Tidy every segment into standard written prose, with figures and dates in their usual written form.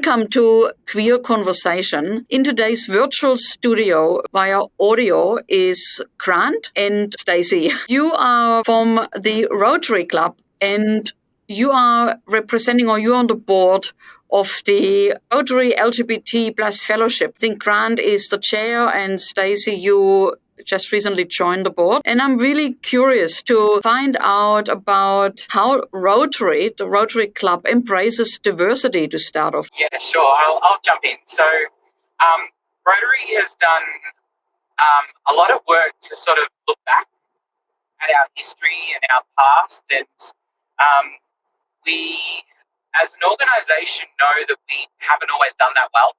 Welcome to Queer Conversation. In today's virtual studio via audio is Grant and Stacey. You are from the Rotary Club and you are representing, or you're on the board of the Rotary LGBT plus fellowship. I think Grant is the chair and Stacey, you just recently joined the board. And I'm really curious to find out about how Rotary, the Rotary Club, embraces diversity to start off. Yeah, sure. I'll jump in. So Rotary has done a lot of work to sort of look back at our history and our past. And we, as an organisation, know that we haven't always done that well.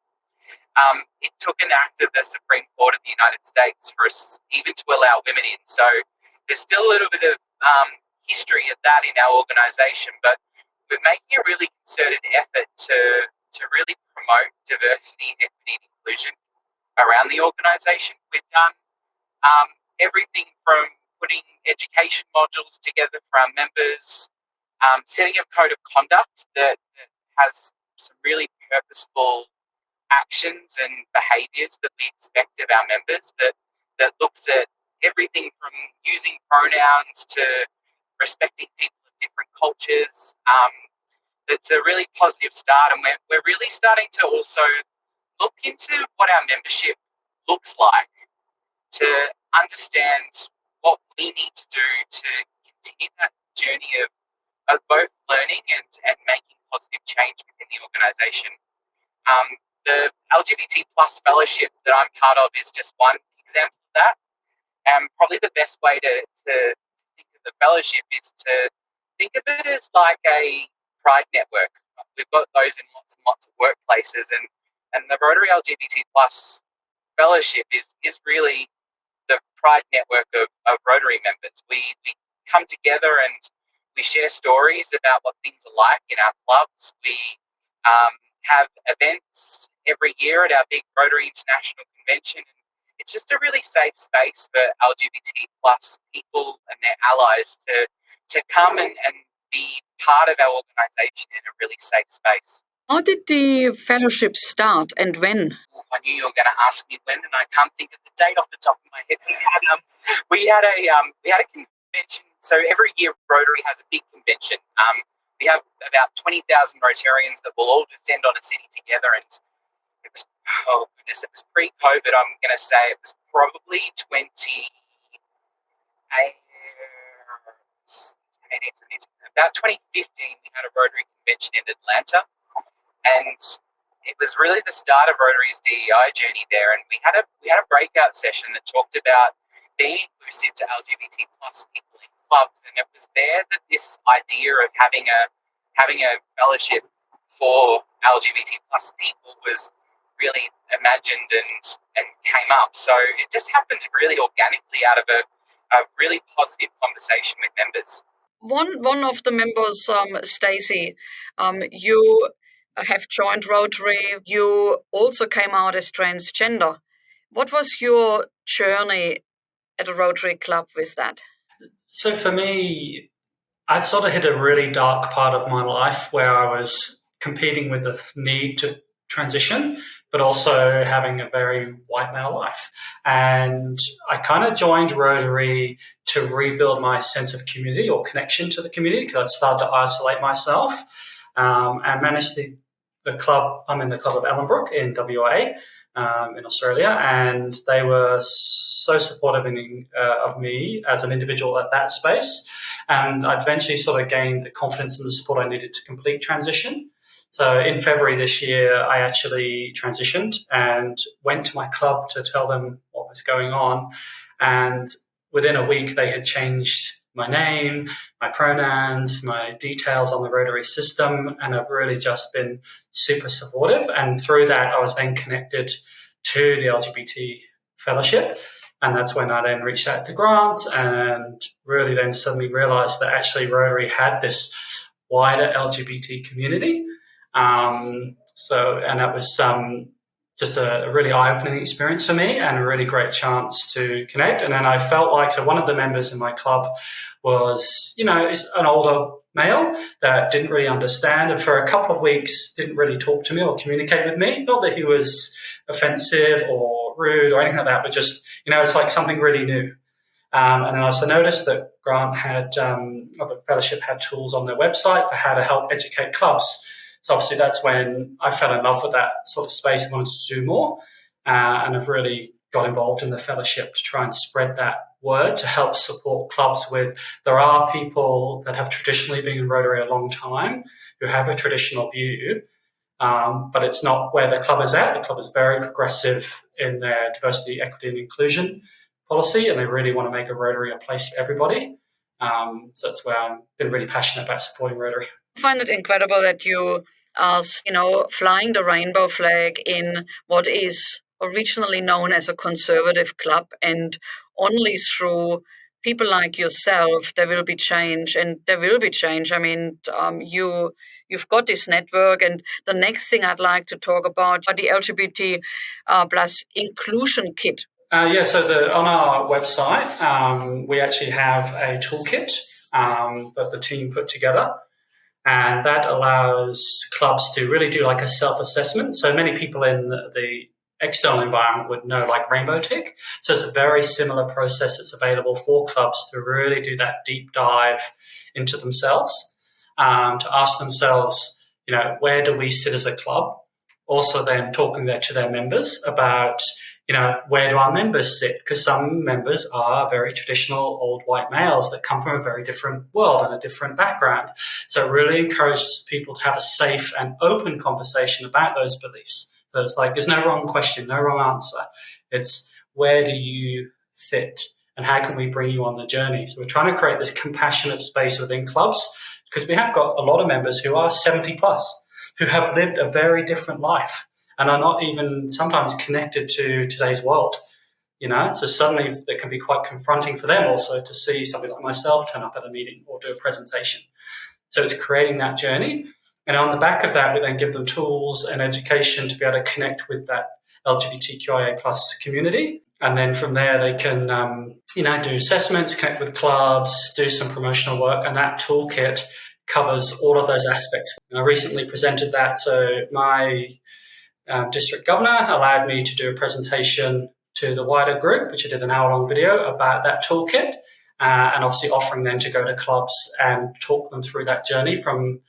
It took an act of the Supreme Court of the United States for us even to allow women in. So there's still a little bit of history of that in our organisation, but we're making a really concerted effort to really promote diversity, equity, and inclusion around the organisation. We've done everything from putting education modules together for our members, setting a code of conduct that has some really purposeful actions and behaviours that we expect of our members, that looks at everything from using pronouns to respecting people of different cultures. It's a really positive start, and we're really starting to also look into what our membership looks like, to understand what we need to do to continue that journey of both learning and making positive change within the organisation. The LGBT plus fellowship that I'm part of is just one example of that. And probably the best way to think of the fellowship is to think of it as like a pride network. We've got those in lots and lots of workplaces, and the Rotary LGBT plus fellowship is really the pride network of Rotary members. We come together and we share stories about what things are like in our clubs. We have events every year at our big Rotary International Convention. It's just a really safe space for LGBT plus people and their allies to come and be part of our organisation in a really safe space. How did the fellowship start and when? I knew you were going to ask me when, and I can't think of the date off the top of my head. We had a convention. So every year Rotary has a big convention. We have about 20,000 Rotarians that will all descend on a city together, and it was pre-COVID. I'm going to say it was probably 2018, about 2015. We had a Rotary convention in Atlanta, and it was really the start of Rotary's DEI journey there. And we had a breakout session that talked about being inclusive to LGBT plus people in clubs, and it was there that this idea of having a fellowship for LGBT plus people was really imagined and came up. So it just happened really organically out of a really positive conversation with members. One of the members, Stacey, you have joined Rotary. You also came out as transgender. What was your journey at a Rotary Club with that? So for me, I'd sort of hit a really dark part of my life where I was competing with the need to transition, but also having a very white male life. And I kind of joined Rotary to rebuild my sense of community or connection to the community, because I'd started to isolate myself, and managed the club. I'm in the club of Ellenbrook in WA, in Australia, and they were so supportive of me as an individual at that space. And I eventually sort of gained the confidence and the support I needed to complete transition. So in February this year, I actually transitioned and went to my club to tell them what was going on. And within a week, they had changed my name, my pronouns, my details on the Rotary system, and I've really just been super supportive. And through that, I was then connected to the LGBT fellowship. And that's when I then reached out to Grant and really then suddenly realised that actually Rotary had this wider LGBT community. And that was just a really eye-opening experience for me and a really great chance to connect. And then I felt like, so one of the members in my club was, is an older male that didn't really understand, and for a couple of weeks didn't really talk to me or communicate with me. Not that he was offensive or rude or anything like that, but just, it's like something really new. And then I also noticed that Grant had, or the fellowship had tools on their website for how to help educate clubs. So obviously that's when I fell in love with that sort of space and wanted to do more. And I've really got involved in the fellowship to try and spread that word to help support clubs with, there are people that have traditionally been in Rotary a long time who have a traditional view, but it's not where the club is at. The club is very progressive in their diversity, equity and inclusion policy, and they really want to make a Rotary a place for everybody. So that's where I've been really passionate about supporting Rotary. I find it incredible that you are, flying the rainbow flag in what is originally known as a conservative club, and only through people like yourself there will be change, and there will be change. I mean, you've got this network, and the next thing I'd like to talk about are the LGBT plus inclusion kit. So on our website, we actually have a toolkit that the team put together. And that allows clubs to really do like a self-assessment. So many people in the external environment would know like Rainbow Tick. So it's a very similar process that's available for clubs to really do that deep dive into themselves, to ask themselves, where do we sit as a club? Also then talking there to their members about, where do our members sit? Because some members are very traditional old white males that come from a very different world and a different background. So it really encourages people to have a safe and open conversation about those beliefs. So it's like, there's no wrong question, no wrong answer. It's where do you fit and how can we bring you on the journey? So we're trying to create this compassionate space within clubs, because we have got a lot of members who are 70 plus, who have lived a very different life and are not even sometimes connected to today's world, So suddenly it can be quite confronting for them also to see somebody like myself turn up at a meeting or do a presentation. So it's creating that journey. And on the back of that, we then give them tools and education to be able to connect with that LGBTQIA plus community. And then from there, they can, do assessments, connect with clubs, do some promotional work. And that toolkit covers all of those aspects. I recently presented that. So my district governor allowed me to do a presentation to the wider group, which I did an hour-long video about that toolkit, and obviously offering them to go to clubs and talk them through that journey from,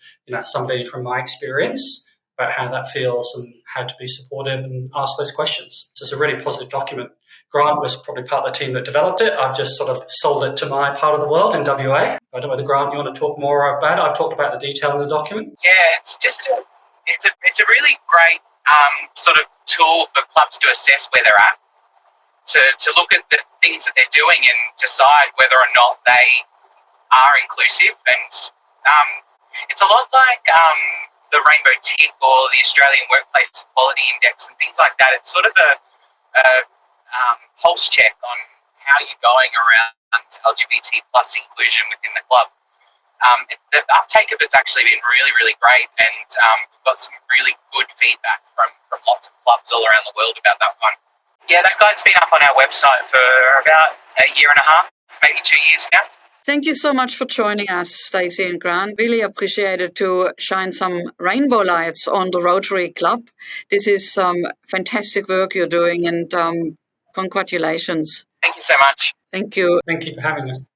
somebody from my experience about how that feels and how to be supportive and ask those questions. So it's a really positive document. Grant was probably part of the team that developed it. I've just sort of sold it to my part of the world in WA. I don't know whether, Grant, you want to talk more about it. I've talked about the detail in the document. Yeah, it's a really great sort of tool for clubs to assess where they're at, to look at the things that they're doing and decide whether or not they are inclusive. And it's a lot like the Rainbow Tick or the Australian Workplace Equality Index and things like that. It's sort of a pulse check on how you're going around LGBT plus inclusion within the club. The uptake of it's actually been really, really great, and we've got some really good feedback from lots of clubs all around the world about that one. Yeah, that guide's been up on our website for about a year and a half, maybe 2 years now. Thank you so much for joining us, Stacey and Grant. Really appreciate it to shine some rainbow lights on the Rotary Club. This is fantastic work you're doing, and congratulations. Thank you so much. Thank you. Thank you for having us.